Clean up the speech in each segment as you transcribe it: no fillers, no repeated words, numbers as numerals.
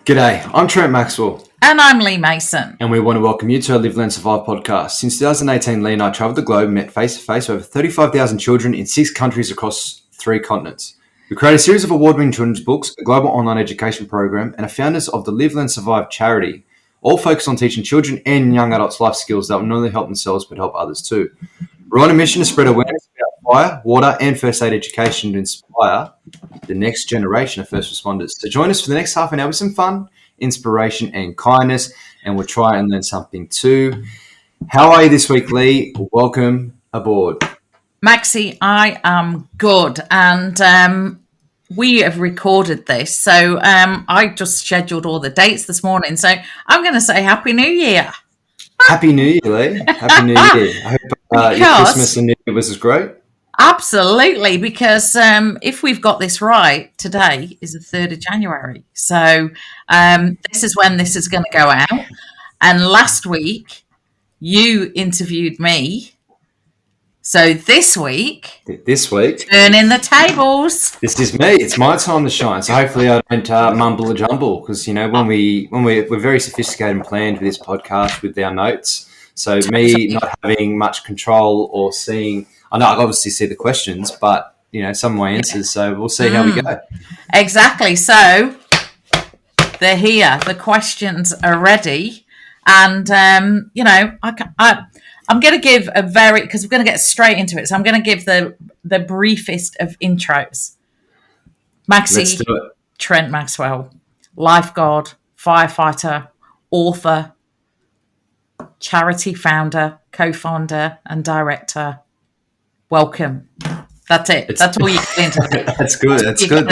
G'day, I'm Trent Maxwell. And I'm Leigh Mason. And we want to welcome you to our Live, Learn, Survive podcast. Since 2018, Leigh and I travelled the globe and met face-to-face with over 35,000 children in 6 countries across 3 continents. We created a series of award-winning children's books, a global online education program, and are founders of the Live, Learn, Survive charity, all focused on teaching children and young adults life skills that will not only help themselves but help others too. We're on a mission to spread awareness about fire, water, and first aid education to inspire the next generation of first responders. So join us for the next half an hour with some fun, inspiration, and kindness, and we'll try and learn something too. How are you this week, Leigh? Welcome aboard. Maxi, I am good, and we have recorded this, so I just scheduled all the dates this morning, so I'm going to say Happy New Year. Happy New Year, Leigh. Happy New Year. I hope your Christmas and New Year was great. Absolutely, because if we've got this right, today is the 3rd of January. So this is when this is going to go out. And last week, you interviewed me. So this week, turning the tables. This is me. It's my time to shine. So hopefully I don't mumble or jumble, because, you know, when we're very sophisticated and planned with this podcast with our notes. So me not having much control or seeing... I know I obviously see the questions, but, you know, some of my answers, so we'll see how we go. Exactly. So they're here. The questions are ready. And, you know, I'm going to give because we're going to get straight into it. So I'm going to give the briefest of intros. Maxi, Let's do it. Trent Maxwell, lifeguard, firefighter, author, charity founder, co-founder and director. Welcome. That's it. That's all you get into it. That's good. That's good.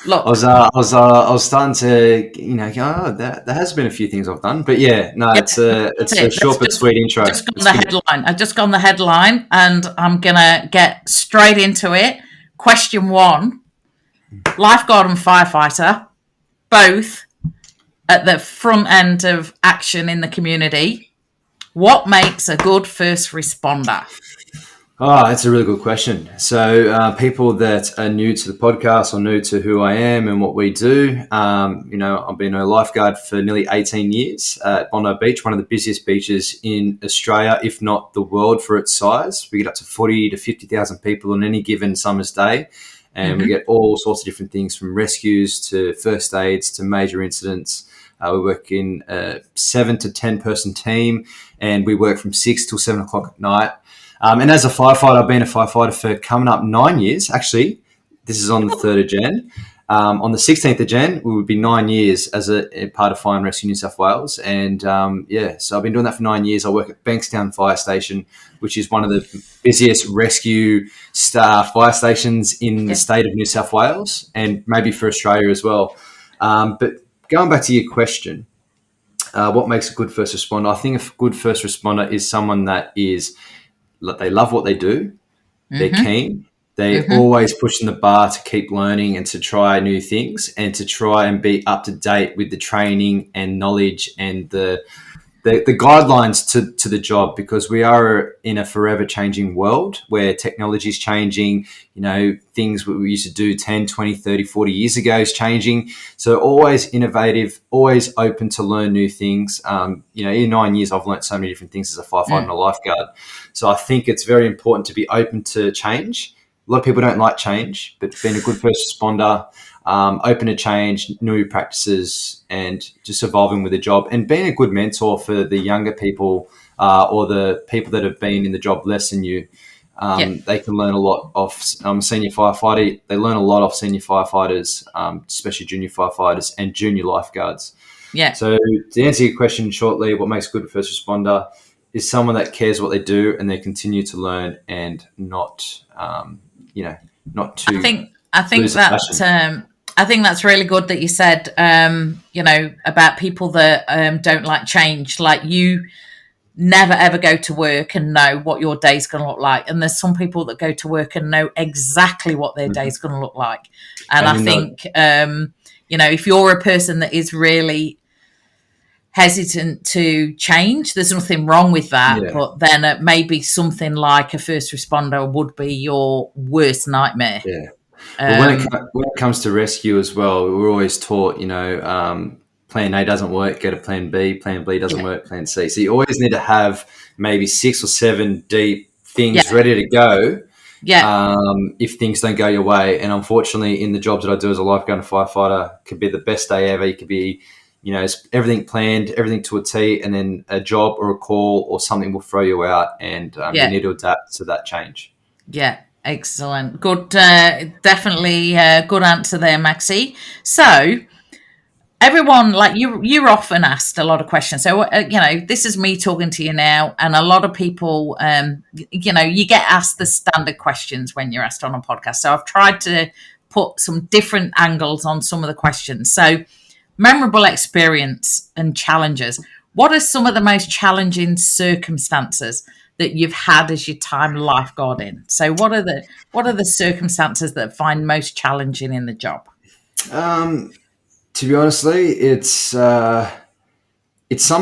Look, I was starting to, you know, go, there has been a few things I've done, but yeah, no, it's a short but sweet intro. I've just gone the headline, and I'm gonna get straight into it. Question 1: lifeguard and firefighter, both at the front end of action in the community. What makes a good first responder? Oh, that's a really good question. So people that are new to the podcast or new to who I am and what we do, you know, I've been a lifeguard for nearly 18 years at Bondi Beach, one of the busiest beaches in Australia, if not the world for its size. We get up to 40 to 50,000 people on any given summer's day. And we get all sorts of different things, from rescues to first aids to major incidents. We work in a 7 to 10 person team, and we work from 6 till 7 o'clock at night. And as a firefighter, I've been a firefighter for coming up 9 years. Actually, this is on the 3rd of Jan. On the 16th of Jan, we would be 9 years as a part of Fire and Rescue New South Wales. And so I've been doing that for 9 years. I work at Bankstown Fire Station, which is one of the busiest rescue fire stations in the state of New South Wales, and maybe for Australia as well. But going back to your question, what makes a good first responder? I think a good first responder is someone that they love what they do. They're keen. They're always pushing the bar to keep learning and to try new things and to try and be up to date with the training and knowledge and the guidelines to the job, because we are in a forever changing world where technology is changing. You know, things we used to do 10, 20, 30, 40 years ago is changing. So always innovative, always open to learn new things. You know, in 9 years, I've learned so many different things as a firefighter and a lifeguard. So I think it's very important to be open to change. A lot of people don't like change, but being a good first responder, open to change, new practices, and just evolving with the job, and being a good mentor for the younger people or the people that have been in the job less than you. They can learn a lot off senior firefighter. They learn a lot off senior firefighters, especially junior firefighters and junior lifeguards. Yeah. So to answer your question shortly, what makes a good first responder is someone that cares what they do and they continue to learn and not to. I think that's really good that you said, you know, about people that don't like change. Like, you never ever go to work and know what your day's going to look like, and there's some people that go to work and know exactly what their day's going to look like. And I think, you know, if you're a person that is really hesitant to change, there's nothing wrong with that. Yeah. But then maybe something like a first responder would be your worst nightmare. Yeah. Well, when it comes to rescue as well, we're always taught, you know, plan A doesn't work, go to plan B. Plan B doesn't Yeah. work, plan C. So you always need to have maybe 6 or 7 deep things Yeah. ready to go Yeah. if things don't go your way. And unfortunately, in the jobs that I do as a lifeguard and firefighter, could be the best day ever. You could be, it's everything planned, everything to a T, and then a job or a call or something will throw you out, and you Yeah. need to adapt to that change. Yeah. Excellent. Good. Definitely good answer there, Maxi. So, everyone, like you're often asked a lot of questions. So this is me talking to you now, and a lot of people, you get asked the standard questions when you're asked on a podcast. So I've tried to put some different angles on some of the questions. So, memorable experience and challenges. What are some of the most challenging circumstances that you've had as your time lifeguarding? So what are the circumstances that find most challenging in the job? To be honestly, it's some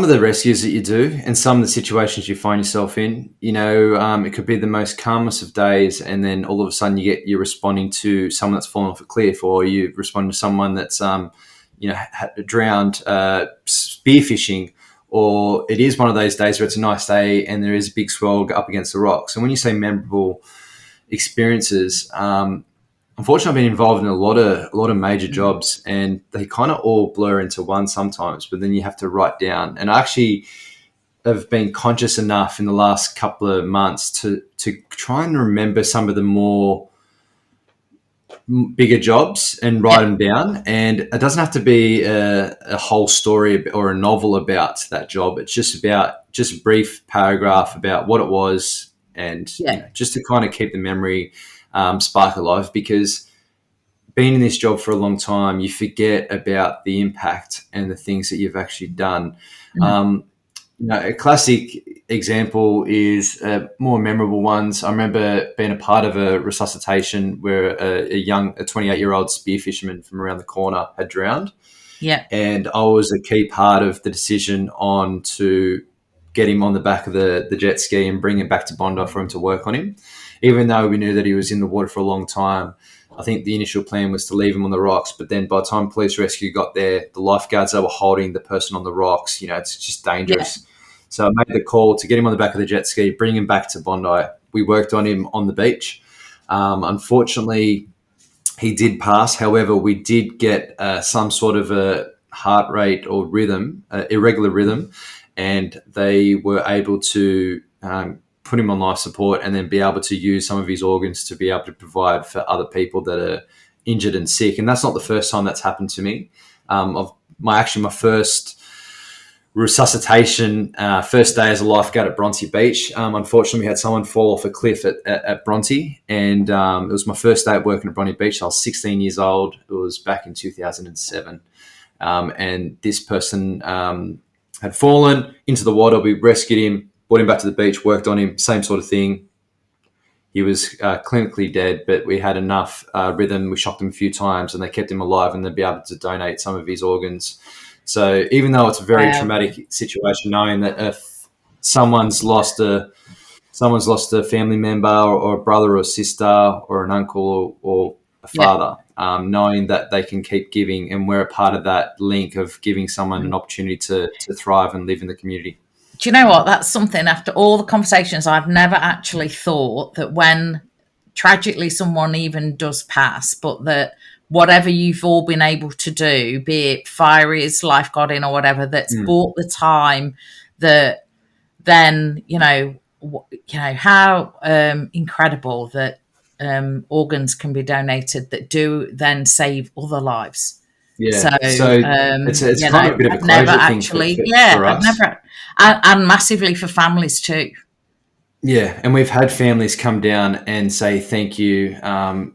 of the rescues that you do and some of the situations you find yourself in. It could be the most calmest of days, and then all of a sudden you're responding to someone that's fallen off a cliff, or you respond to someone that's drowned spearfishing, or it is one of those days where it's a nice day and there is a big swell up against the rocks. And when you say memorable experiences, unfortunately, I've been involved in a lot of major jobs, and they kind of all blur into one sometimes. But then you have to write down. And I actually have been conscious enough in the last couple of months to try and remember some of the more bigger jobs and write them down. And it doesn't have to be a whole story or a novel about that job. It's just a brief paragraph about what it was, and just to kind of keep the memory spark alive, because being in this job for a long time, you forget about the impact and the things that you've actually done. A classic example is more memorable ones. I remember being a part of a resuscitation where a 28-year-old spear fisherman from around the corner had drowned. Yeah. And I was a key part of the decision on to get him on the back of the jet ski and bring him back to Bondi for him to work on him. Even though we knew that he was in the water for a long time, I think the initial plan was to leave him on the rocks. But then by the time police rescue got there, the lifeguards, they were holding the person on the rocks. It's just dangerous. Yeah. So I made the call to get him on the back of the jet ski, bring him back to Bondi. We worked on him on the beach. Unfortunately, he did pass. However, we did get some sort of a heart rate or rhythm, irregular rhythm, and they were able to put him on life support and then be able to use some of his organs to be able to provide for other people that are injured and sick. And that's not the first time that's happened to me. My first resuscitation, first day as a lifeguard at Bronte Beach. Unfortunately, we had someone fall off a cliff at Bronte, and it was my first day at working at Bronte Beach. I was 16 years old. It was back in 2007. And this person had fallen into the water. We rescued him, brought him back to the beach, worked on him, same sort of thing. He was clinically dead, but we had enough rhythm. We shocked him a few times, and they kept him alive, and they'd be able to donate some of his organs. So even though it's a very traumatic situation, knowing that if someone's lost a family member or a brother or a sister or an uncle or a father, knowing that they can keep giving, and we're a part of that link of giving someone an opportunity to thrive and live in the community. Do you know what? That's something, after all the conversations, I've never actually thought that when tragically someone even does pass, but that whatever you've all been able to do, be it fireys, lifeguarding or whatever, that's bought the time that then, how incredible that organs can be donated that do then save other lives. Yeah. So it's kind of a bit of a closure thing for us. And massively for families too. Yeah, and we've had families come down and say thank you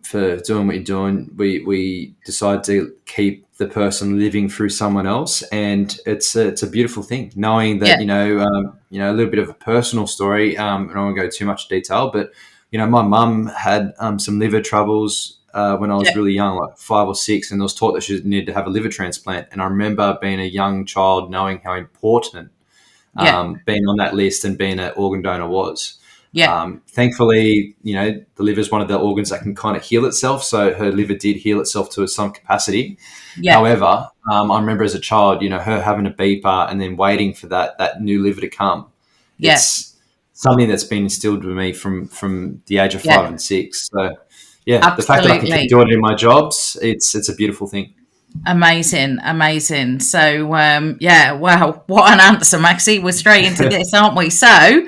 for doing what you're doing. We decide to keep the person living through someone else, and it's a beautiful thing knowing that a little bit of a personal story. I don't want to go too much detail, but my mum had some liver troubles when I was really young, like 5 or 6, and I was taught that she needed to have a liver transplant. And I remember being a young child knowing how important being on that list and being an organ donor was. Thankfully, the liver is one of the organs that can kind of heal itself. So her liver did heal itself to some capacity. Yeah. However, I remember as a child, her having a beeper and then waiting for that new liver to come. Yeah. It's something that's been instilled with me from the age of 5 and 6. So, Absolutely. The fact that I can keep doing it in my jobs, it's a beautiful thing. Amazing. So, wow, what an answer, Maxi. We're straight into this, aren't we? So,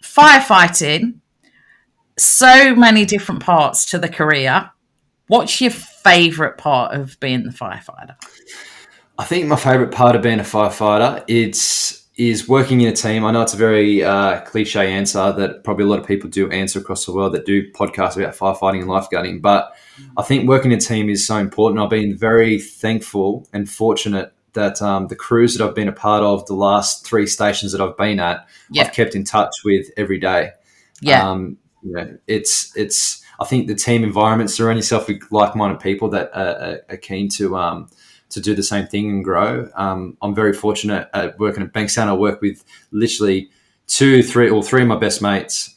firefighting, so many different parts to the career. What's your favourite part of being the firefighter? I think my favourite part of being a firefighter is working in a team. I know it's a very cliche answer that probably a lot of people do answer across the world that do podcasts about firefighting and lifeguarding, but I think working in a team is so important. I've been very thankful and fortunate that the crews that I've been a part of, the last 3 stations that I've been at, I've kept in touch with every day. It's I think the team environment, surround yourself with like-minded people that are keen to do the same thing and grow. I'm very fortunate at working at Bankstown. I work with literally 2, 3, or 3 of my best mates,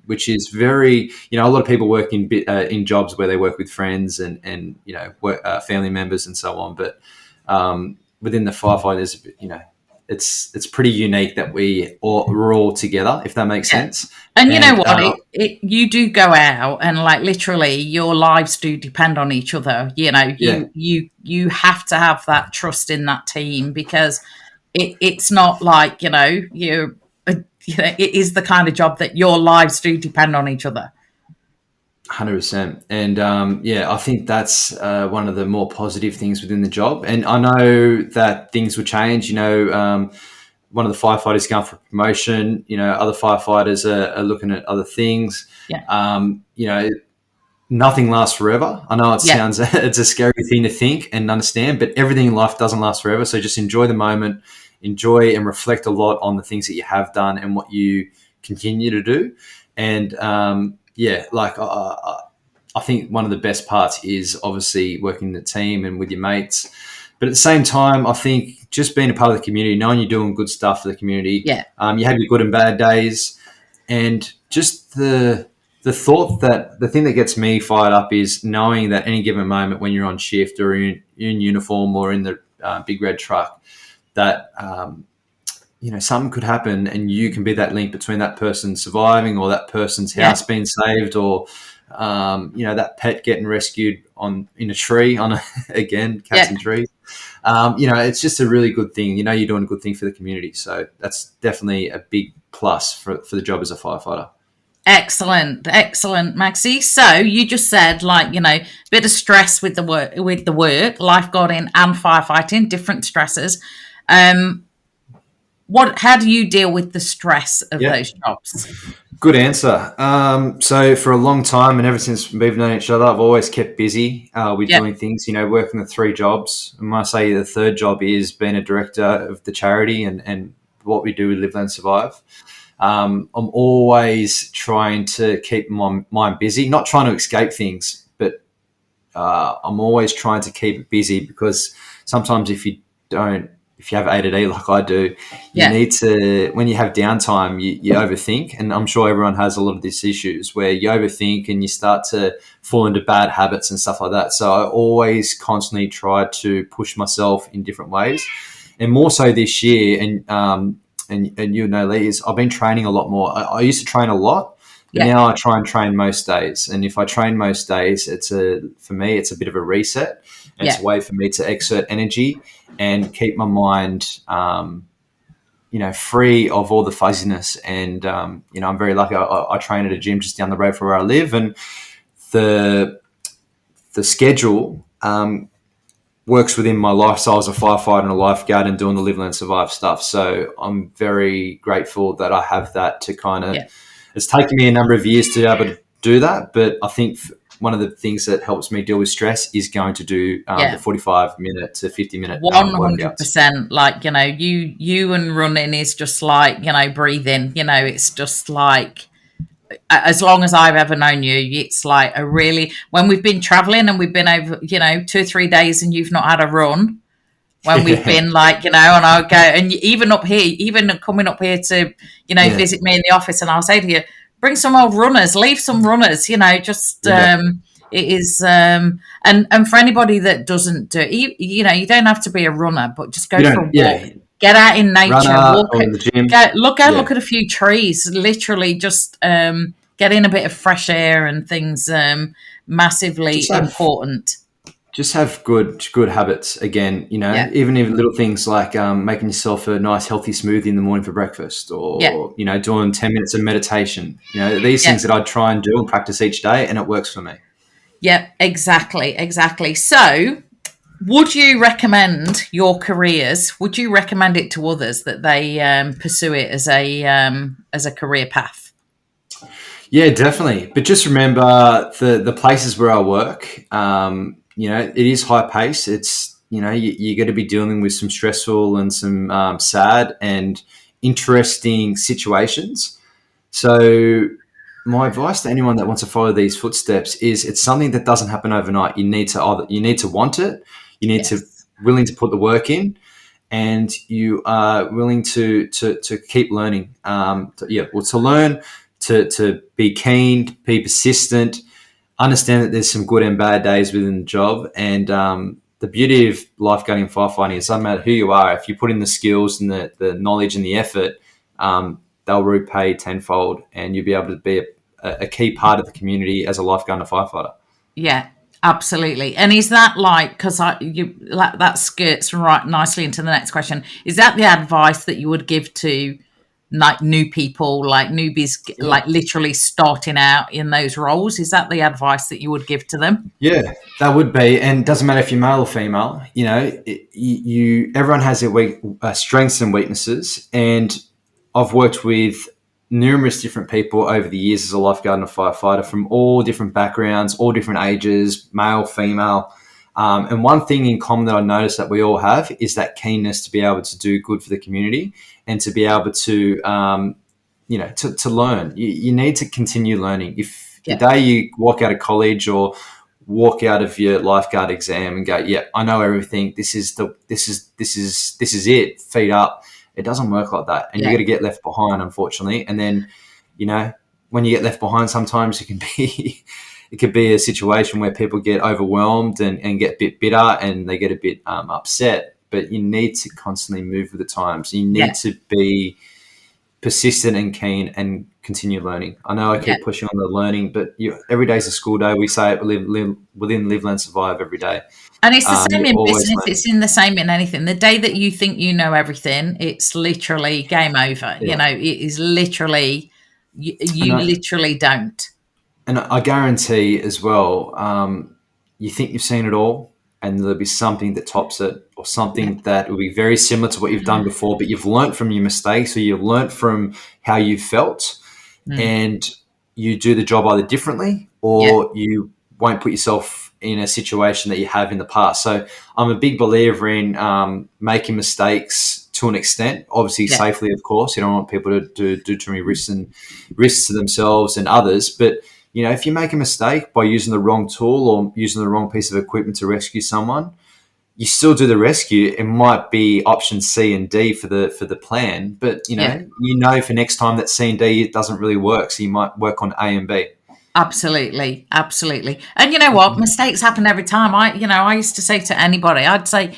which is very, a lot of people work in jobs where they work with friends and family members and so on. But within the firefighters, it's pretty unique that we're all together, if that makes sense. And you know what? You do go out and like literally your lives do depend on each other. You have to have that trust in that team because it's not like, it is the kind of job that your lives do depend on each other. 100%. And I think that's one of the more positive things within the job. And I know that things will change. One of the firefighters going for promotion. Other firefighters are looking at other things. Nothing lasts forever. I know it sounds it's a scary thing to think and understand, but everything in life doesn't last forever. So just enjoy the moment, enjoy and reflect a lot on the things that you have done and what you continue to do. And I think one of the best parts is obviously working in the team and with your mates. But at the same time, I think just being a part of the community, knowing you're doing good stuff for the community, you have your good and bad days, and just the thought that the thing that gets me fired up is knowing that any given moment when you're on shift or in uniform or in the big red truck, that something could happen and you can be that link between that person surviving or that person's house being saved or that pet getting rescued in a tree again, cats and trees. It's just a really good thing. You're doing a good thing for the community. So that's definitely a big plus for the job as a firefighter. Excellent, Maxi. So you just said a bit of stress with the work, lifeguarding and firefighting, different stresses. How do you deal with the stress of those jobs? Good answer. So for a long time and ever since we've known each other, I've always kept busy with doing things, working the 3 jobs. And when I say the 3rd job is being a director of the charity and what we do with Live, Learn, Survive. I'm always trying to keep my mind busy, not trying to escape things, but I'm always trying to keep it busy because sometimes if you have ADD like I do, you need to, when you have downtime, you overthink. And I'm sure everyone has a lot of these issues where you overthink and you start to fall into bad habits and stuff like that. So I always constantly try to push myself in different ways. And more so this year, and Leigh, is I've been training a lot more. I used to train a lot, but now I try and train most days. And if I train most days, for me, it's a bit of a reset. And it's a way for me to exert energy and keep my mind, free of all the fuzziness. And, I'm very lucky. I train at a gym just down the road from where I live. And the schedule works within my lifestyle as a firefighter and a lifeguard and doing the Live, Learn, Survive stuff. So I'm very grateful that I have that to kind of it's taken me a number of years to be able to do that. But I think one of the things that helps me deal with stress is going to do the 45-minute to 50-minute 100%. Like, you and running is just like, breathing, it's just like, as long as I've ever known you, it's like when we've been traveling and we've been over, 2 or 3 days and you've not had a run, when we've been like, and I would go, and even up here, even coming up here to, visit me in the office, and I'll say to you, bring some old runners, leave some runners, just, it is, and for anybody that doesn't do, you don't have to be a runner, but just go for a walk. Get out in nature, walk or in the gym. Look at a few trees, literally just get in a bit of fresh air and things, massively important. Just have good habits again, even little things like making yourself a nice healthy smoothie in the morning for breakfast, or doing 10 minutes of meditation. These things that I try and do and practice each day, and it works for me. Yeah, exactly. So would you recommend your careers? Would you recommend it to others that they pursue it as a career path? Yeah, definitely. But just remember the places where I work, it is high pace. It's, you're going to be dealing with some stressful and some sad and interesting situations. So my advice to anyone that wants to follow these footsteps is it's something that doesn't happen overnight. You need to want it. You need to willing to put the work in, and you are willing to keep learning. To learn, to be keen, be persistent, understand that there's some good and bad days within the job. And the beauty of lifeguarding and firefighting is, no matter who you are, if you put in the skills and the knowledge and the effort, they'll repay tenfold, and you'll be able to be a key part of the community as a lifeguard and a firefighter. Yeah, absolutely. And is that because that skirts right nicely into the next question? Is that the advice that you would give to like new people, like newbies, like literally starting out in those roles? Is that the advice that you would give to them? Yeah, that would be. And it doesn't matter if you're male or female. Everyone has their strengths and weaknesses. And I've worked with numerous different people over the years as a lifeguard and a firefighter from all different backgrounds, all different ages, male, female. And one thing in common that I noticed that we all have is that keenness to be able to do good for the community and to be able to, to learn. You need to continue learning. If the day you walk out of college or walk out of your lifeguard exam and go, yeah, I know everything. This is it. Feet up. It doesn't work like that. And you're going to get left behind, unfortunately. And then, when you get left behind, sometimes it could be a situation where people get overwhelmed and get a bit bitter and they get a bit upset. But you need to constantly move with the times. You need to be persistent and keen and continue learning. I know I keep pushing on the learning, but every day's a school day. We say it, live, learn, survive every day. And it's the same in business. Learning. It's in the same in anything. The day that you think you know everything, it's literally game over. Yeah. It is literally, you literally don't. And I guarantee as well, you think you've seen it all, and there'll be something that tops it, or something that will be very similar to what you've done before, but you've learnt from your mistakes, or you've learnt from how you felt, and you do the job either differently, or you won't put yourself in a situation that you have in the past. So I'm a big believer in making mistakes to an extent, obviously safely, of course. You don't want people to do too many risks to themselves and others, but if you make a mistake by using the wrong tool or using the wrong piece of equipment to rescue someone, you still do the rescue. It might be option C and D for the plan, but for next time that C and D it doesn't really work, so you might work on A and B. Absolutely. And you know what? Mistakes happen every time. I used to say to anybody, I'd say,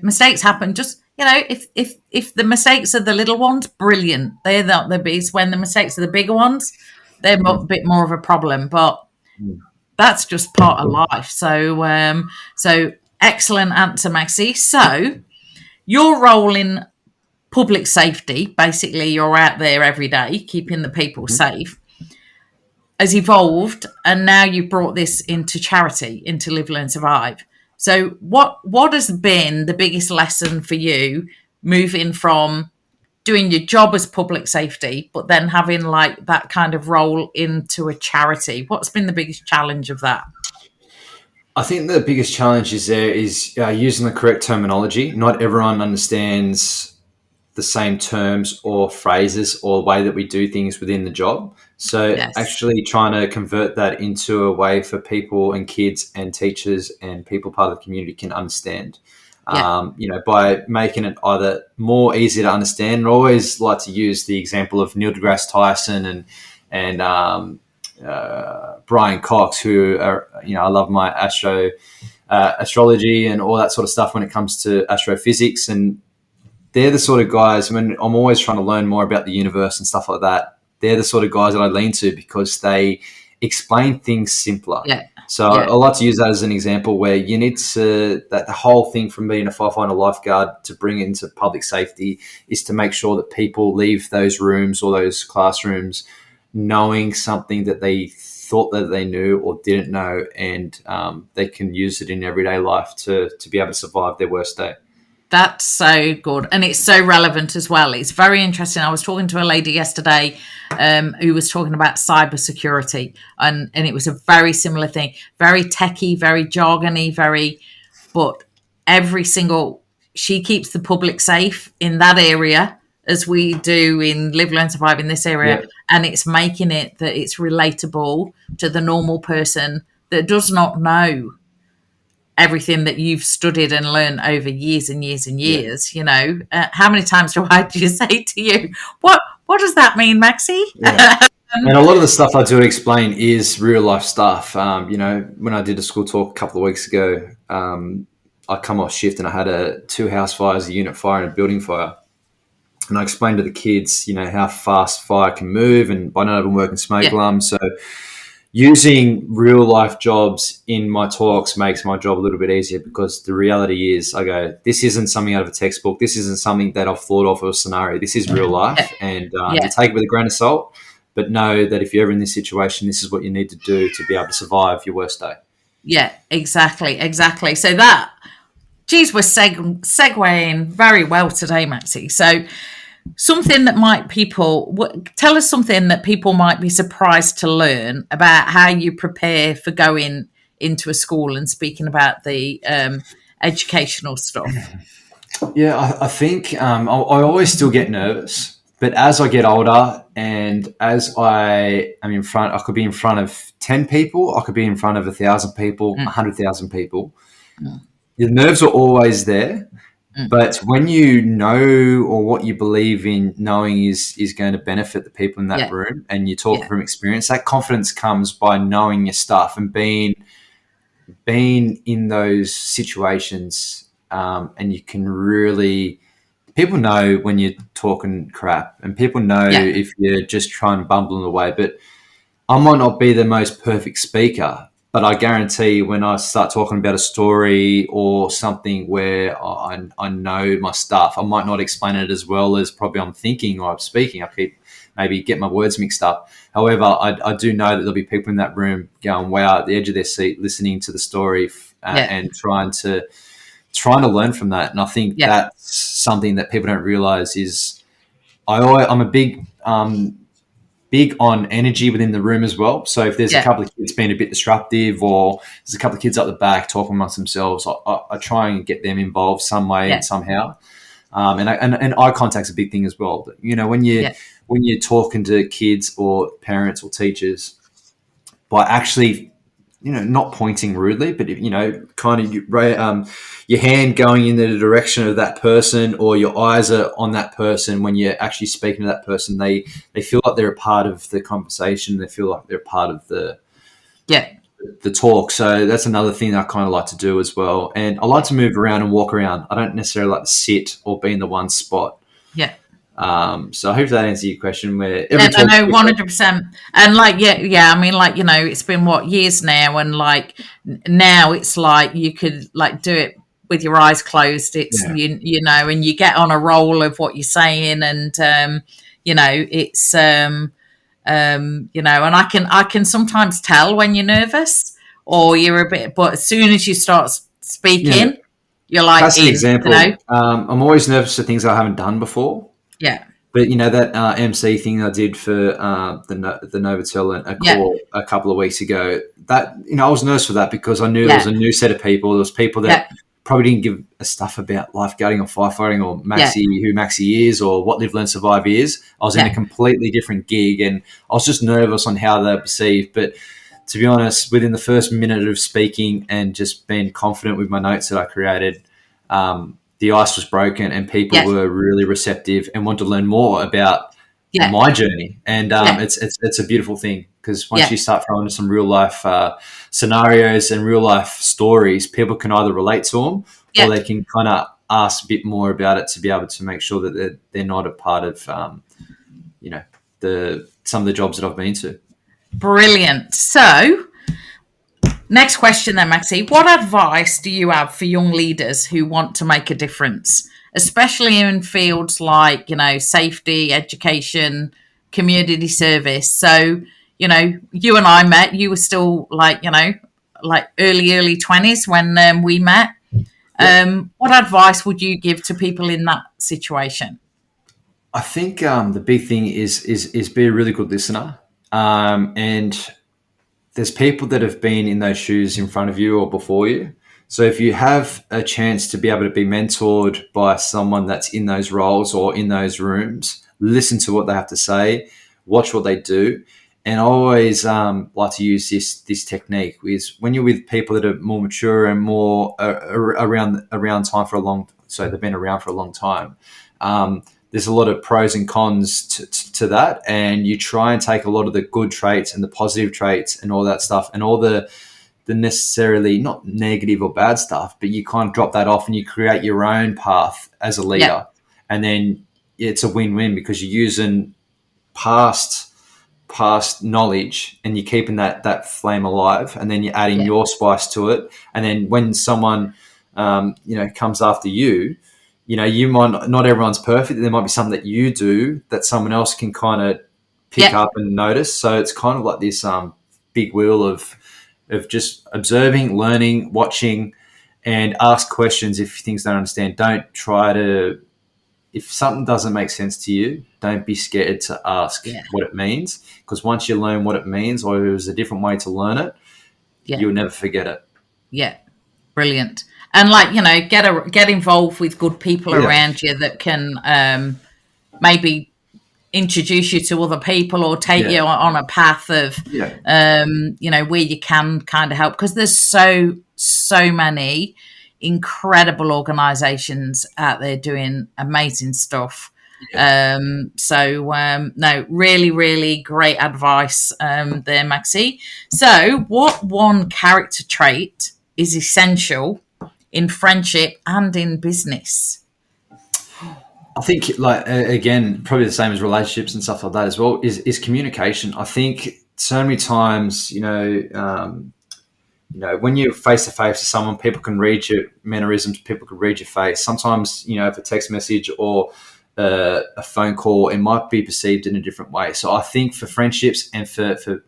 mistakes happen. Just if the mistakes are the little ones, brilliant. They're not the big. When the mistakes are the bigger ones, they're a bit more of a problem, but that's just part of life. So, excellent answer, Maxi. So, your role in public safety, basically, you're out there every day keeping the people safe, has evolved, and now you've brought this into charity, into Live, Learn, Survive. So, what has been the biggest lesson for you moving from doing your job as public safety, but then having like that kind of role into a charity? What's been the biggest challenge of that? I think the biggest challenge is using the correct terminology. Not everyone understands the same terms or phrases or way that we do things within the job. So actually trying to convert that into a way for people and kids and teachers and people part of the community can understand. by making it either more easy to understand. And I always like to use the example of Neil deGrasse Tyson and Brian Cox, who are, I love my astrology and all that sort of stuff when it comes to astrophysics. And they're the sort of guys, when I'm always trying to learn more about the universe and stuff like that, they're the sort of guys that I lean to because they explain things simpler. Yeah. So I like to use that as an example where you need to, that the whole thing from being a firefighter lifeguard to bring it into public safety is to make sure that people leave those rooms or those classrooms knowing something that they thought that they knew or didn't know, and they can use it in everyday life to be able to survive their worst day. That's so good. And it's so relevant as well. It's very interesting. I was talking to a lady yesterday who was talking about cybersecurity, and it was a very similar thing. Very techie, very jargony, but she keeps the public safe in that area as we do in Live, Learn, Survive in this area. Yeah. And it's making it that it's relatable to the normal person that does not know everything that you've studied and learned over years and years and years. How many times do I just say to you, what does that mean, Maxi? Yeah. And a lot of the stuff I do explain is real life stuff. When I did a school talk a couple of weeks ago, I come off shift and I had 2 house fires, a unit fire and a building fire. And I explained to the kids, how fast fire can move, and I know I've been working smoke alarms, so using real life jobs in my talks makes my job a little bit easier, because the reality is, I go, this isn't something out of a textbook. This isn't something that I've thought of a scenario. This is real life, and you take it with a grain of salt, but know that if you're ever in this situation, this is what you need to do to be able to survive your worst day. Yeah, exactly. So that, geez, we're segueing very well today, Maxi. So something that tell us something that people might be surprised to learn about how you prepare for going into a school and speaking about the educational stuff. Yeah, I think I always still get nervous, but as I get older and as I am in front, I could be in front of 10 people, I could be in front of 1,000 people, 100,000 people. The nerves are always there. But when you know, or what you believe in knowing is going to benefit the people in that room, and you talk from experience, that confidence comes by knowing your stuff and being in those situations. And you can really, people know when you're talking crap, and people know if you're just trying to bumble in the way. But I might not be the most perfect speaker, but I guarantee when I start talking about a story or something where I know my stuff, I might not explain it as well as probably I'm thinking or I'm speaking. I keep maybe get my words mixed up. However, I do know that there'll be people in that room going, wow, at the edge of their seat, listening to the story and trying to learn from that. And I think that's something that people don't realize is I'm a big on energy within the room as well. So if there's a couple of kids being a bit disruptive, or there's a couple of kids up the back talking amongst themselves, I try and get them involved some way and somehow. And eye contact's a big thing as well. But, when you're talking to kids or parents or teachers, by actually, not pointing rudely, but, kind of your hand going in the direction of that person, or your eyes are on that person when you're actually speaking to that person, they feel like they're a part of the conversation. They feel like they're a part of the talk. So that's another thing that I kind of like to do as well. And I like to move around and walk around. I don't necessarily like to sit or be in the one spot. Yeah. So I hope that answers your question. Where no, 100%. And I mean, it's been years now, and now it's like you could do it with your eyes closed. It's and you get on a roll of what you're saying, and it's and I can sometimes tell when you're nervous or you're a bit, but as soon as you start speaking, you're like, that's an example. I'm always nervous for things I haven't done before. Yeah. But, that MC thing I did for the Novotel and a call a couple of weeks ago, that, I was nervous for that because I knew there was a new set of people. There was people that probably didn't give a stuff about lifeguarding or firefighting or Maxi, who Maxi is, or what Live, Learn, Survive is. I was in a completely different gig, and I was just nervous on how they perceived. But to be honest, within the first minute of speaking and just being confident with my notes that I created, the ice was broken and people Yeah. were really receptive and wanted to learn more about Yeah. my journey. And Yeah. it's a beautiful thing, because once Yeah. you start throwing some real life scenarios and real life stories, people can either relate to them or Yeah. they can kind of ask a bit more about it to be able to make sure that they're not a part of, you know, some of the jobs that I've been to. Brilliant. So, next question then, Maxi. What advice do you have for young leaders who want to make a difference, especially in fields like, safety, education, community service? So, you and I met, you were still like early 20s when we met. What advice would you give to people in that situation? I think the big thing is be a really good listener, and there's people that have been in those shoes in front of you or before you. So if you have a chance to be able to be mentored by someone that's in those roles or in those rooms, listen to what they have to say, watch what they do. And I always like to use this technique is when you're with people that are more mature and more around time for a long, so they've been around for a long time. There's a lot of pros and cons to that, and you try and take a lot of the good traits and the positive traits and all that stuff and all the necessarily not negative or bad stuff, but you kind of drop that off and you create your own path as a leader. Yeah. And then it's a win-win because you're using past knowledge and you're keeping that flame alive, and then you're adding your spice to it. And then when someone comes after you, you might not, everyone's perfect. There might be something that you do that someone else can kind of pick up and notice. So it's kind of like this big wheel of just observing, learning, watching, and ask questions if things don't understand. Don't try to, if something doesn't make sense to you, don't be scared to ask what it means, because once you learn what it means, or there's a different way to learn it, you'll never forget it. Yeah. Brilliant. And get involved with good people around you that can maybe introduce you to other people or take you on a path of where you can kind of help, because there's so many incredible organizations out there doing amazing stuff. No, really, really great advice there, Maxi. So what one character trait is essential in friendship and in business? I think, again, probably the same as relationships and stuff like that as well, is communication. I think so many times, when you're face to face with someone, people can read your mannerisms, people can read your face. Sometimes, if a text message or a phone call, it might be perceived in a different way. So I think for friendships and for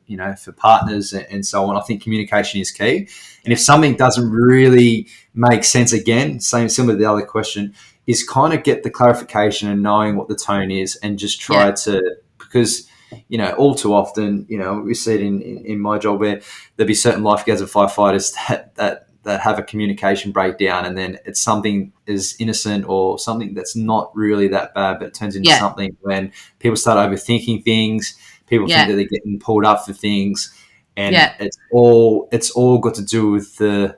partners and so on, I think communication is key. And if something doesn't really make sense, again, similar to the other question, is kind of get the clarification and knowing what the tone is, and just try to, because all too often, we see it in my job where there'll be certain lifeguards and firefighters that have a communication breakdown, and then it's something as innocent or something that's not really that bad, but it turns into something when people start overthinking things. People think that they're getting pulled up for things, and it's all got to do with the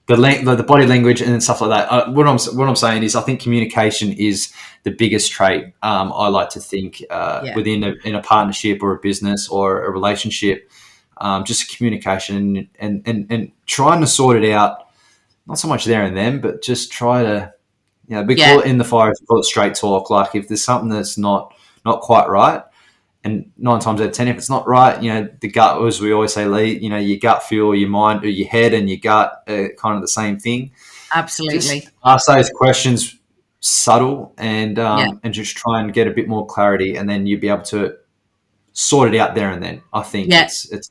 body language and stuff like that. What I'm saying is, I think communication is the biggest trait. I like to think within in a partnership or a business or a relationship. Just communication and trying to sort it out, not so much there and then, but just try to, we call it in the fire, we call it straight talk. Like if there's something that's not quite right, and 9 times out of 10, if it's not right, the gut, as we always say, Leigh, your gut feel, your mind, or your head and your gut are kind of the same thing. Absolutely. Just ask those questions subtle and just try and get a bit more clarity, and then you'll be able to sort it out there and then. I think it's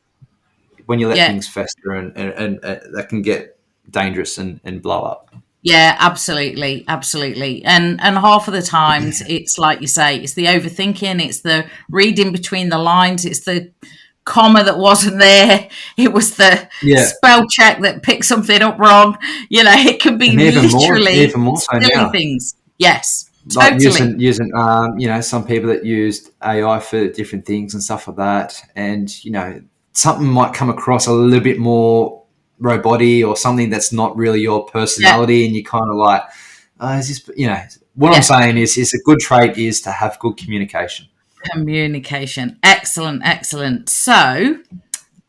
when you let things fester and that can get dangerous and blow up. Yeah, absolutely. And half of the times it's like you say, it's the overthinking, it's the reading between the lines, it's the comma that wasn't there, it was the spell check that picked something up wrong. It can be even more so now. Things. Yes. Totally. Like using some people that used AI for different things and stuff like that, and something might come across a little bit more robot-y or something that's not really your personality, and you kind of like, is this, what I'm saying is a good trait is to have good communication. Communication. Excellent. So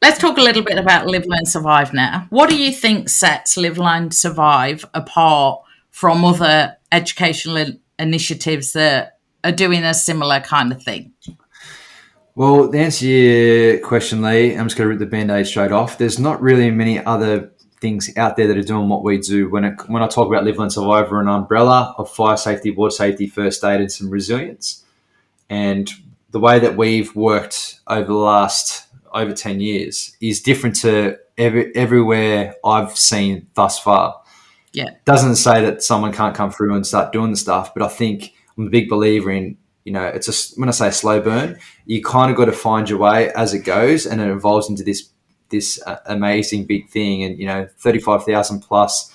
let's talk a little bit about Live, Learn, Survive now. What do you think sets Live, Learn, Survive apart from other educational initiatives that are doing a similar kind of thing? Well, to answer your question, Leigh, I'm just going to rip the Band-Aid straight off. There's not really many other things out there that are doing what we do. When I talk about Live, Learn, Survive, we're an umbrella of fire safety, water safety, first aid, and some resilience. And the way that we've worked over the last over 10 years is different to everywhere I've seen thus far. Yeah. Doesn't say that someone can't come through and start doing the stuff, but I think I'm a big believer in, it's when I say a slow burn, you kind of got to find your way as it goes, and it evolves into this amazing big thing. And 35,000 plus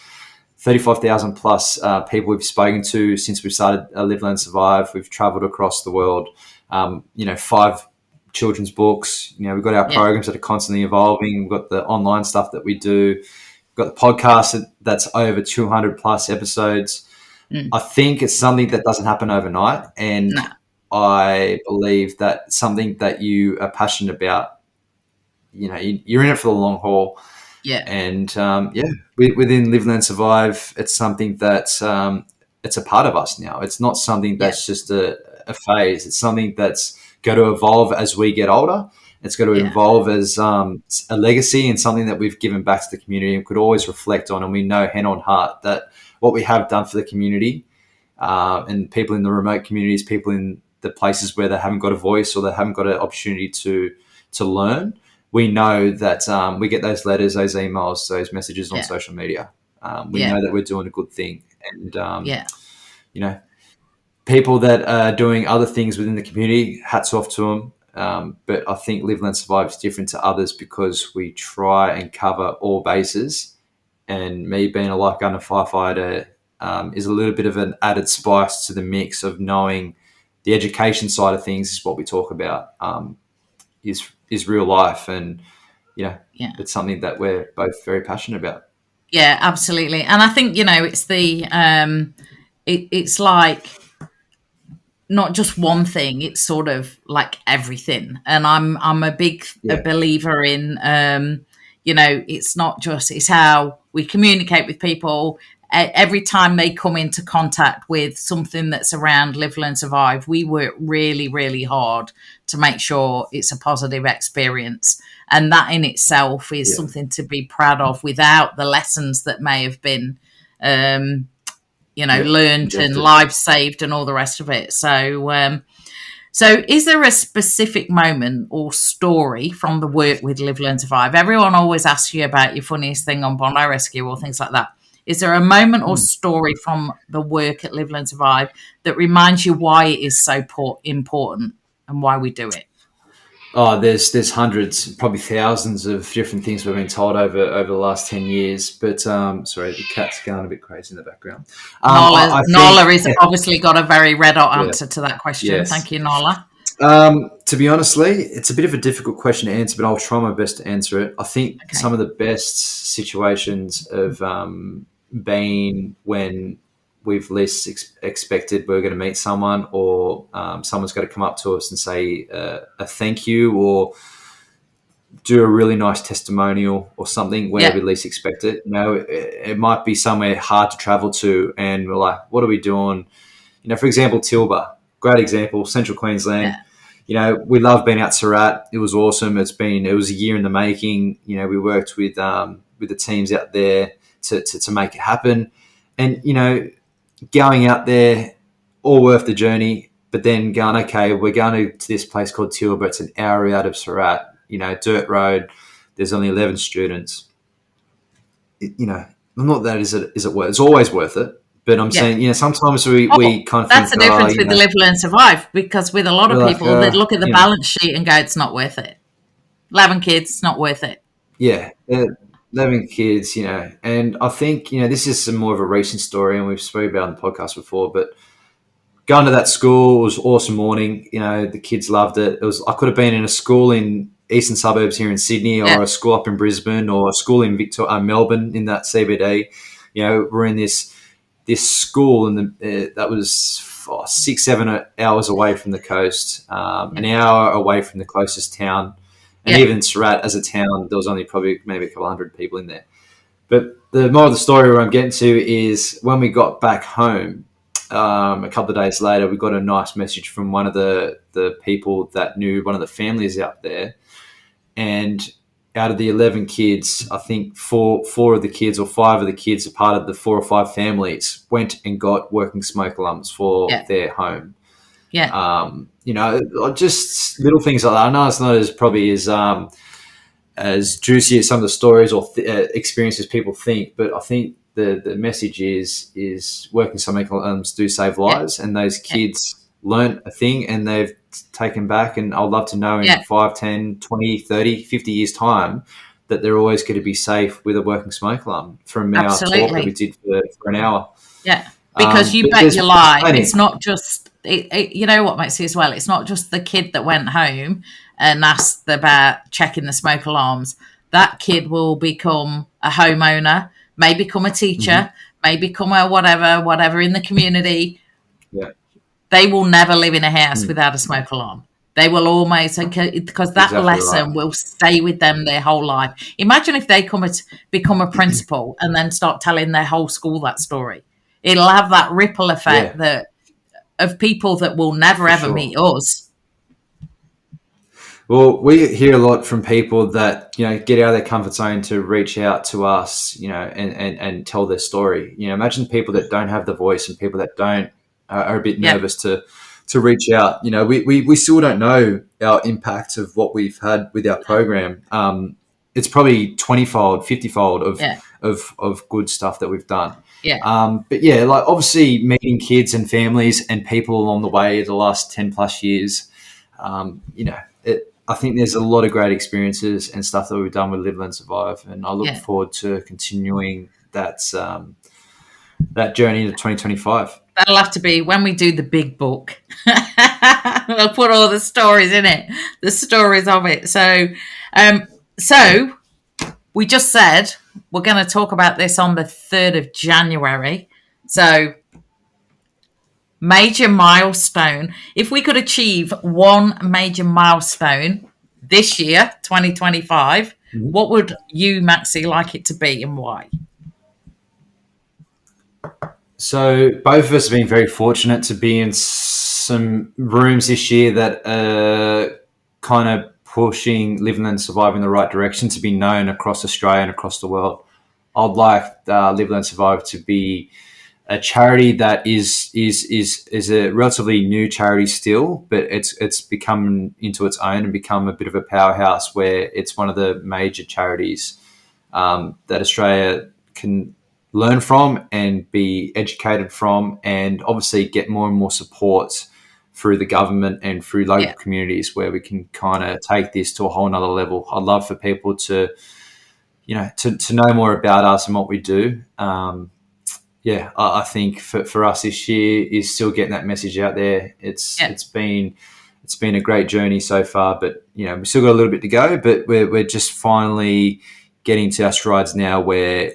people we've spoken to since we started Live, Learn, Survive. We've traveled across the world. 5 children's books. We've got our programs that are constantly evolving. We've got the online stuff that we do. We've got the podcast that's over 200 plus episodes. I think it's something that doesn't happen overnight, and I believe that something that you are passionate about, you're in it for the long haul. Yeah. And within Live, Learn, Survive, it's something that's it's a part of us now. It's not something that's just a phase. It's something that's got to evolve as we get older. It's got to evolve as a legacy and something that we've given back to the community and could always reflect on. And we know hand on heart that what we have done for the community and people in the remote communities, people in the places where they haven't got a voice or they haven't got an opportunity to learn, we know that we get those letters, those emails, those messages on social media. We know that we're doing a good thing. And, people that are doing other things within the community, hats off to them. But I think Live, Learn, Survive is different to others because we try and cover all bases. And me being a lifeguard and a firefighter is a little bit of an added spice to the mix of knowing the education side of things is what we talk about, is real life. And, it's something that we're both very passionate about. Yeah, absolutely. And I think, it's the, it's like, not just one thing, it's sort of like everything. And I'm a big believer in, it's not just, it's how we communicate with people. Every time they come into contact with something that's around Live, Learn, Survive, we work really, really hard to make sure it's a positive experience. And that in itself is something to be proud of without the lessons that may have been, learned and lives saved and all the rest of it. So, so is there a specific moment or story from the work with Live, Learn, Survive? Everyone always asks you about your funniest thing on Bondi Rescue or things like that. Is there a moment or story from the work at Live, Learn, Survive that reminds you why it is so important and why we do it? Oh, there's hundreds, probably thousands of different things we've been told over the last 10 years. But sorry, the cat's going a bit crazy in the background. Nala has obviously got a very red hot answer to that question. Yes. Thank you, Nala. To be honest, Leigh, it's a bit of a difficult question to answer, but I'll try my best to answer it. I think some of the best situations have been when we've least expected we're going to meet someone, or someone's got to come up to us and say a thank you or do a really nice testimonial or something where we least expect it. It might be somewhere hard to travel to and we're like, what are we doing? For example, Tilba, great example, Central Queensland. We love being out Surat. It was awesome. It was a year in the making. We worked with the teams out there to make it happen. And, going out there, all worth the journey, but then going, okay, we're going to this place called Tilba. It's an hour out of Surat, dirt road. There's only 11 students. Not that is it worth. It's always worth it. But I'm saying, sometimes we kind of that's the difference with the Live, Learn, Survive, because with a lot of people, they look at the balance sheet and go, it's not worth it. 11 kids, it's not worth it. Yeah. 11 kids, and I think, this is some more of a recent story and we've spoken about it on the podcast before, but going to that school was an awesome morning. The kids loved it. I could have been in a school in eastern suburbs here in Sydney, or Yeah. a school up in Brisbane, or a school in Melbourne in that CBD. We're in this school, and that was 6-7 hours away from the coast, an hour away from the closest town, and even Surat as a town, there was only probably maybe a couple hundred people in there. But the moral of the story where I'm getting to is when we got back home, a couple of days later, we got a nice message from one of the people that knew one of the families out there. And out of the 11 kids, I think four of the kids, or 5 of the kids, a part of the 4 or 5 families, went and got working smoke alarms for their home. Just little things like that. I know it's not as probably as juicy as some of the stories or experiences people think, but I think the message is working smoke alarms do save lives, and those kids learn a thing, and they've taken back, and I'd love to know in 5, 10, 20, 30, 50 years time that they're always going to be safe with a working smoke alarm from our talk that we did for an hour. Because you bet your life it's not just you know what, Maxi, as well, it's not just the kid that went home and asked about checking the smoke alarms. That kid will become a homeowner, may become a teacher, may become a whatever in the community. They will never live in a house without a smoke alarm. They will always, because that lesson will stay with them their whole life. Imagine if they become a principal and then start telling their whole school that story. It'll have that ripple effect that of people that will never ever meet us. Well, we hear a lot from people that, get out of their comfort zone to reach out to us, and tell their story. Imagine people that don't have the voice, and people that don't are a bit nervous to reach out. We still don't know our impact of what we've had with our program. It's probably 20-fold, 50-fold of good stuff that we've done. But like obviously meeting kids and families and people along the way the last 10 plus years, I think there's a lot of great experiences and stuff that we've done with Live, Learn, Survive, and I look forward to continuing that journey into 2025. That'll have to be when we do the big book. We'll put all the stories in it, the stories of it. So we just said we're going to talk about this on the 3rd of January. So major milestone. If we could achieve one major milestone this year, 2025, what would you, Maxi, like it to be, and why? So both of us have been very fortunate to be in some rooms this year that are kind of pushing Live, Learn, Survive in the right direction, to be known across Australia and across the world. I'd like Live, Learn, Survive to be a charity that is a relatively new charity still, but it's become into its own and become a bit of a powerhouse where it's one of the major charities that Australia can learn from and be educated from, and obviously get more and more support through the government and through local communities, where we can kind of take this to a whole nother level. I'd love for people to know more about us and what we do. I think for us this year is still getting that message out there. It's been a great journey so far, but we've still got a little bit to go. But we're just finally getting to our strides now, where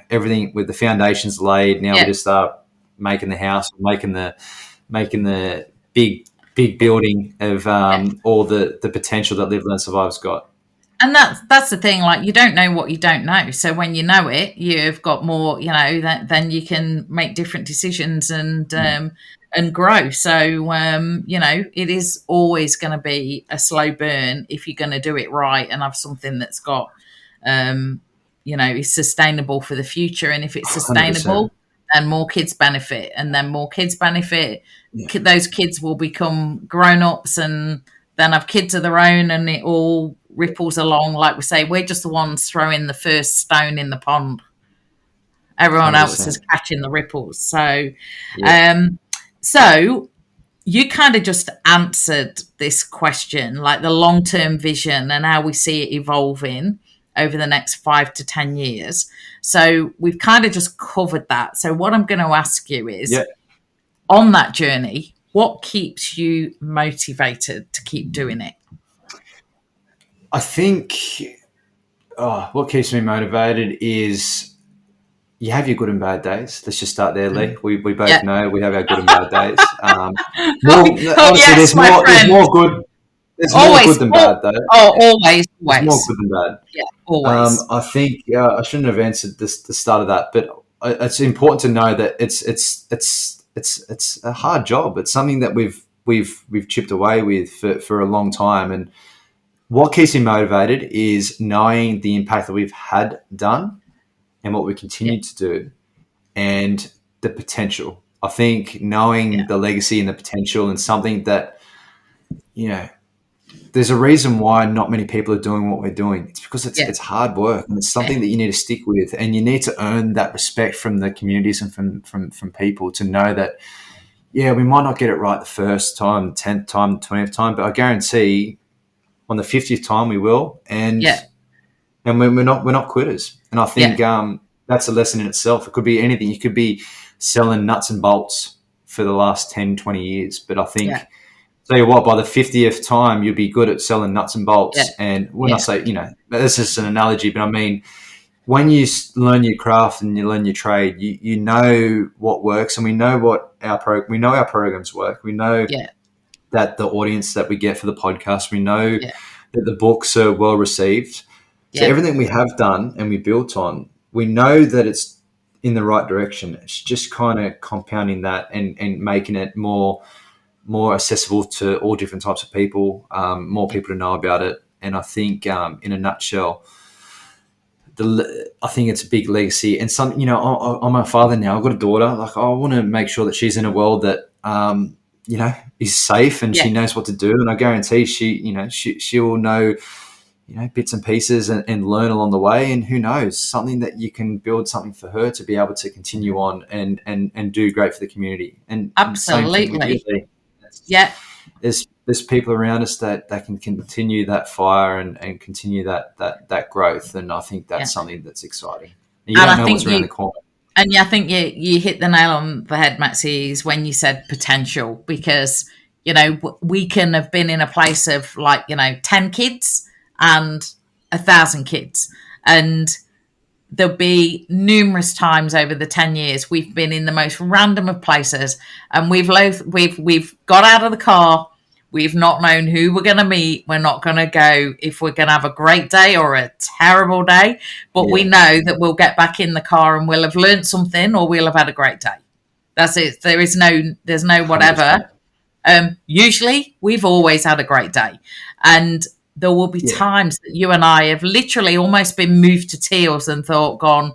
everything with the foundations laid. Now we just start making the house, making the big building of all the potential that Live, Learn, Survive's got. And that's the thing, like, you don't know what you don't know. So when you know it, you've got more, then you can make different decisions and grow. So, it is always going to be a slow burn if you're going to do it right and have something that's got, is sustainable for the future. And if it's sustainable, 100%. Then more kids benefit, and then more kids benefit. Those kids will become grown-ups and then have kids of their own, and it all ripples along. Like we say, we're just the ones throwing the first stone in the pond. Everyone 100%. Else is catching the ripples. So, so you kind of just answered this question, like the long-term vision and how we see it evolving over the next 5 to 10 years. So we've kind of just covered that. So what I'm going to ask you is, on that journey, what keeps you motivated to keep doing it? I think what keeps me motivated is you have your good and bad days. Let's just start there, Leigh. We both Yeah. know we have our good and bad days. Oh, oh Honestly, yes, my there's friend. more good. There's more Always. good than Oh, bad, though. oh, always, There's more always. good than bad. Yeah, always. I think I shouldn't have answered this the start of that, but it's important to know that it's a hard job. It's something that we've chipped away with for a long time, and what keeps me motivated is knowing the impact that we've had done and what we Yeah, continue to do, and the potential. I think yeah, knowing the legacy and the potential, and something that you know there's a reason why not many people are doing what we're doing. It's because yeah, it's hard work, and it's yeah, something that you need to stick with, and you need to earn that respect from the communities and from people to know that yeah, we might not get it right the first time, 10th time, 20th time, but I guarantee on the 50th time we will, yeah, and we're not quitters. And I yeah, think that's a lesson in itself. It could be anything. You could be selling nuts and bolts for the last 10, 20 years, but I yeah, think tell you what, by the 50th time, you'll be good at selling nuts and yeah, bolts. And when I yeah, say, this is an analogy, but I mean, when you learn your craft and you learn your trade, you know what works, and we know we know our programs work. We know yeah, that the audience that we get for the podcast, we know yeah, that the books are well received. So yeah, everything we have done and we built on, we know that it's in the right direction. It's just kind of compounding that and making it more accessible to all different types of people, more yeah, people to know about it. And I think, in a nutshell, I think it's a big legacy. And I'm a father now. I've got a daughter. Like, I want to make sure that she's in a world that, is safe and yeah, she knows what to do. And I guarantee she will know, bits and pieces and learn along the way. And who knows, something that you can build something for her to be able to continue on and do great for the community. And same thing with you, absolutely. Leigh. Yeah, There's people around us that can continue that fire and continue that growth, and I think yeah. that's something that's exciting. And you And don't I know what's think around you the corner. And yeah, I think you hit the nail on the head, Maxi, is when you said potential, because we can have been in a place of 10 kids and 1,000 kids, and there'll be numerous times over the 10 years we've been in the most random of places, and we've got out of the car. We've not known who we're going to meet. We're not going to go if we're going to have a great day or a terrible day, but we Yeah, know that we'll get back in the car and we'll have learned something or we'll have had a great day. That's it. There's no 100%. whatever. Usually we've always had a great day, and there will be Yeah. times that you and I have literally almost been moved to tears and gone,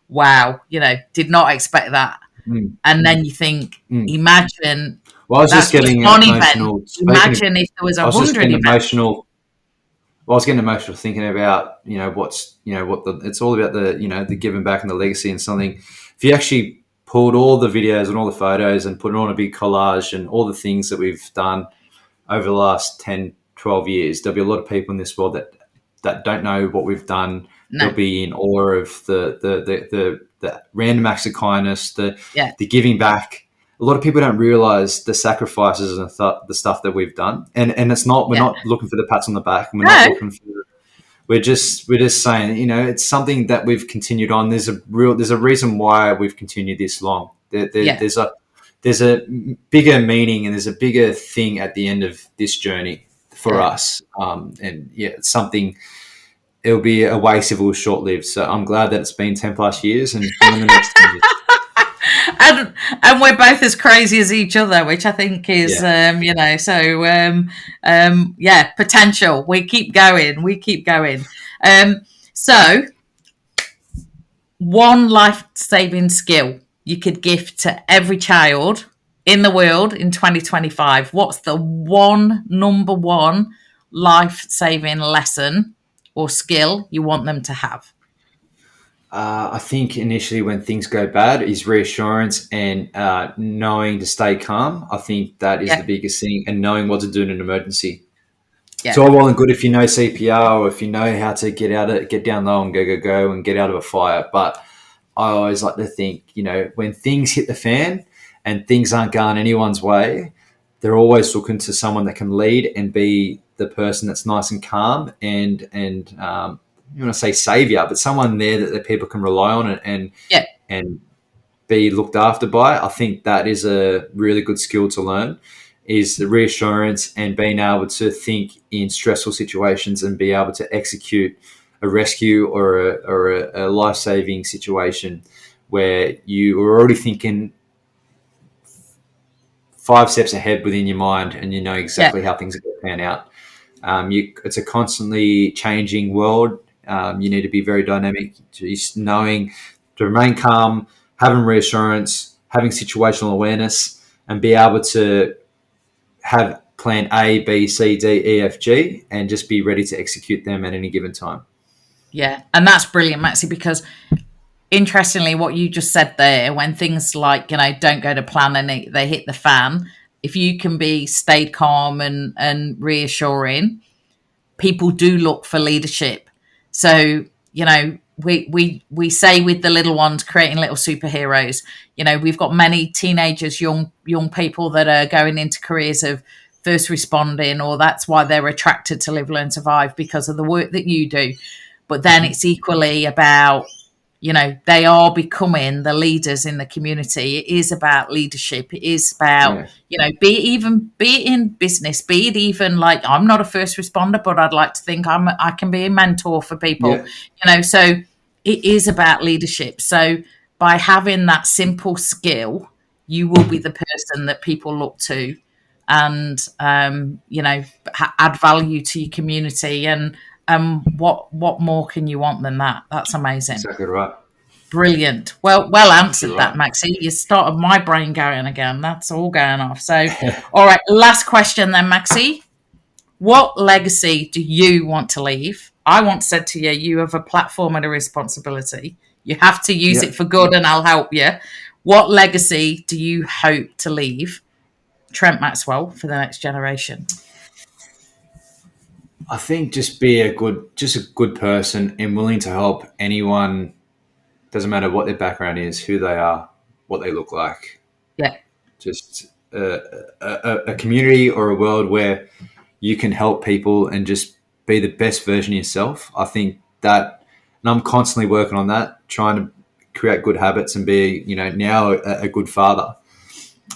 wow, did not expect that. Mm, And then you think, mm. imagine Well, I was just that's just getting one event. emotional. Imagine if there was I was just 100 getting events. emotional. Well, I was getting emotional thinking about it's all about the giving back and the legacy and something. If you actually pulled all the videos and all the photos and put it on a big collage and all the things that we've done over the last 10, 12 years, there'll be a lot of people in this world that don't know what we've done. They'll No, be in awe of the random acts of kindness, yeah, the giving back. A lot of people don't realize the sacrifices and the stuff that we've done. And it's not, we're yeah. not looking for the pats on the back, and we're not No, looking for, we're just saying, it's something that we've continued on. There's a reason why we've continued this long. yeah, There's a bigger meaning, and there's a bigger thing at the end of this journey for yeah. us. And yeah, it's something, it'll be a waste if it was short lived. So I'm glad that it's been 10 plus years and in the next 10 years. and we're both as crazy as each other, which I think is, Yeah. yeah, potential. We keep going. So one life-saving skill you could gift to every child in the world in 2025. What's the number one life-saving lesson or skill you want them to have? I think initially when things go bad is reassurance and knowing to stay calm. I think that is the Yeah, biggest thing, and knowing what to do in an emergency. It's yeah, all well and good if you know CPR or if you know how to get down low and go and get out of a fire. But I always like to think, when things hit the fan and things aren't going anyone's way, they're always looking to someone that can lead and be the person that's nice and calm and you want to say savior, but someone there that people can rely on and be looked after by. I think that is a really good skill to learn, is the reassurance and being able to think in stressful situations and be able to execute a rescue or a life-saving situation where you are already thinking 5 steps ahead within your mind and you know exactly how things are going to pan out. It's a constantly changing world. You need to be very dynamic, just knowing to remain calm, having reassurance, having situational awareness, and be able to have plan A, B, C, D, E, F, G, and just be ready to execute them at any given time. Yeah, and that's brilliant, Maxi, because interestingly, what you just said there, when things like, don't go to plan and they hit the fan, if you can be stayed calm and reassuring, people do look for leadership. So, we say with the little ones, creating little superheroes, we've got many teenagers, young people that are going into careers of first responding, or that's why they're attracted to Live, Learn, Survive, because of the work that you do. But then it's equally about, they are becoming the leaders in the community. It is about leadership. It is about, be it in business, be it even like, I'm not a first responder, but I'd like to think I can be a mentor for people, so it is about leadership. So by having that simple skill, you will be the person that people look to and, add value to your community. And what more can you want than that? That's amazing. Exactly right. Brilliant. Well answered that, Maxi. You started my brain going again. That's all going off. So, all right, last question then, Maxi. What legacy do you want to leave? I once said to you, you have a platform and a responsibility. You have to use it for good, and I'll help you. What legacy do you hope to leave, Trent Maxwell, for the next generation? I think just be a good person and willing to help anyone. Doesn't matter what their background is, who they are, what they look like. Yeah. Just a community or a world where you can help people and just be the best version of yourself. I think that, and I'm constantly working on that, trying to create good habits and be, now a good father,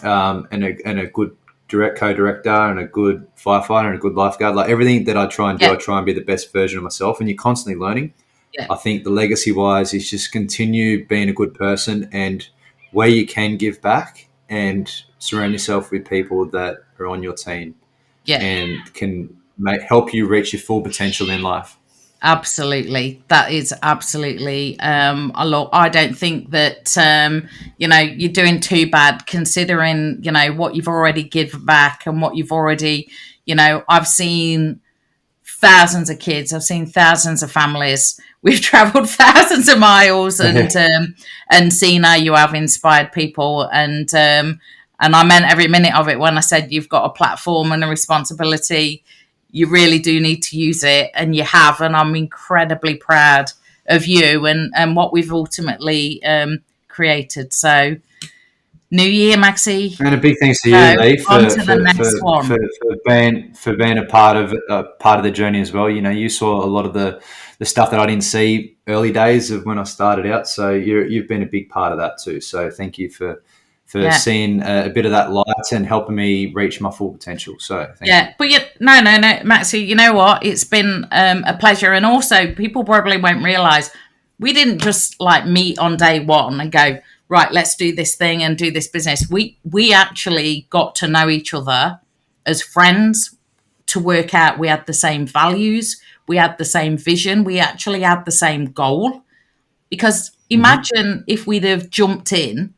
and a good co-director and a good firefighter and a good lifeguard. Like everything that I try and do, I try and be the best version of myself, and you're constantly learning. Yeah. I think the legacy wise is just continue being a good person, and where you can give back and surround yourself with people that are on your team and can help you reach your full potential in life. Absolutely. That is absolutely a lot. I don't think that, you're doing too bad considering, what you've already given back and what you've already, I've seen thousands of kids. I've seen thousands of families. We've traveled thousands of miles and seen how you have inspired people. And I meant every minute of it when I said you've got a platform and a responsibility. You really do need to use it, and you have. And I'm incredibly proud of you and what we've ultimately created. So, New Year, Maxi. And a big thanks to you, Leigh, for being a part of the journey as well. You saw a lot of the stuff that I didn't see early days of when I started out. So you've been a big part of that too. So thank you for seeing a bit of that light and helping me reach my full potential. So thank you. But no, Maxi, you know what? It's been a pleasure. And also, people probably won't realise we didn't just like meet on day one and go, right, let's do this thing and do this business. We actually got to know each other as friends, to work out we had the same values, we had the same vision, we actually had the same goal. Because imagine if we'd have jumped in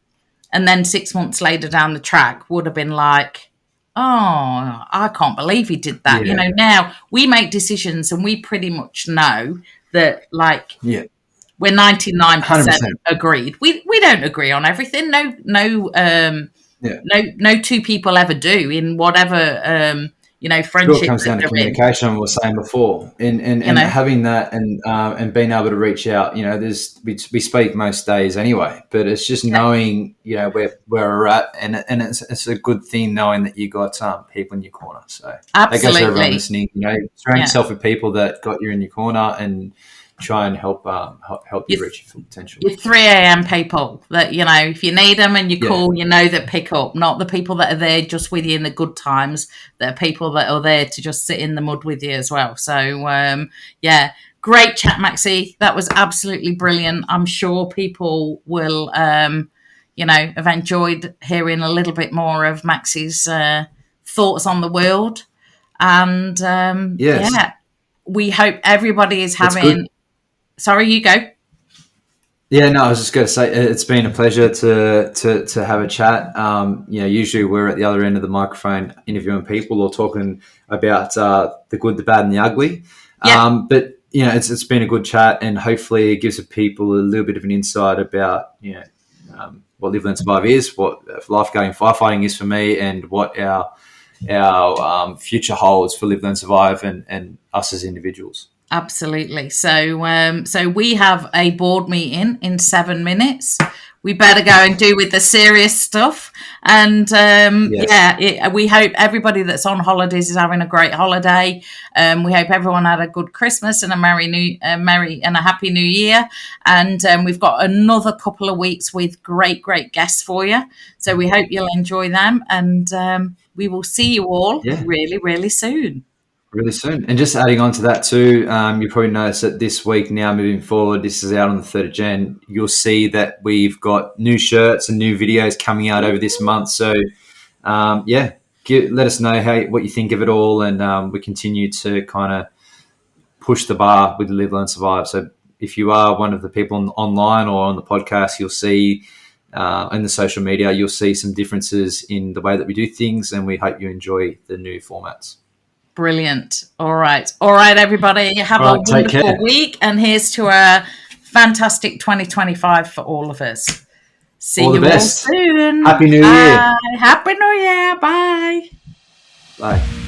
and then 6 months later down the track would have been like, oh, I can't believe he did that. Yeah. Now we make decisions and we pretty much know that, like, we're 99% 100%. Agreed. We don't agree on everything. No two people ever do in whatever It friendships comes that down to they're in. communication. We were saying before, and having that, and being able to reach out. There's we speak most days anyway, but it's just knowing where we're at, and it's a good thing knowing that you got people in your corner. So that goes to everyone Absolutely. listening. Surround yourself with people that got you in your corner, and try and help you reach your full potential. Your 3 a.m. people that, if you need them and you call, that pick up, not the people that are there just with you in the good times, that are people that are there to just sit in the mud with you as well. So, great chat, Maxi. That was absolutely brilliant. I'm sure people will, have enjoyed hearing a little bit more of Maxi's thoughts on the world. And, we hope everybody is having... Sorry, you go. Yeah, no, I was just going to say it's been a pleasure to have a chat. Usually we're at the other end of the microphone interviewing people or talking about the good, the bad, and the ugly. Yeah. But it's been a good chat, and hopefully it gives people a little bit of an insight about what Live, Learn, Survive is, what lifeguarding, firefighting is for me, and what our future holds for Live, Learn, Survive, and us as individuals. Absolutely. So we have a board meeting in 7 minutes. We better go and do with the serious stuff. And we hope everybody that's on holidays is having a great holiday. We hope everyone had a good Christmas and a merry and a happy New Year. And we've got another couple of weeks with great guests for you. So we hope you'll enjoy them, and we will see you all really, really soon. Really soon. And just adding on to that too, you probably noticed that this week now, moving forward, this is out on the 3rd of Jan, you'll see that we've got new shirts and new videos coming out over this month. So, let us know what you think of it all, and we continue to kind of push the bar with Live, Learn, Survive. So if you are one of the people online or on the podcast, you'll see in the social media, you'll see some differences in the way that we do things, and we hope you enjoy the new formats. Brilliant. All right, everybody. Have a wonderful week, and here's to a fantastic 2025 for all of us. See you all soon. Happy New Year. Happy New Year. Bye. Bye.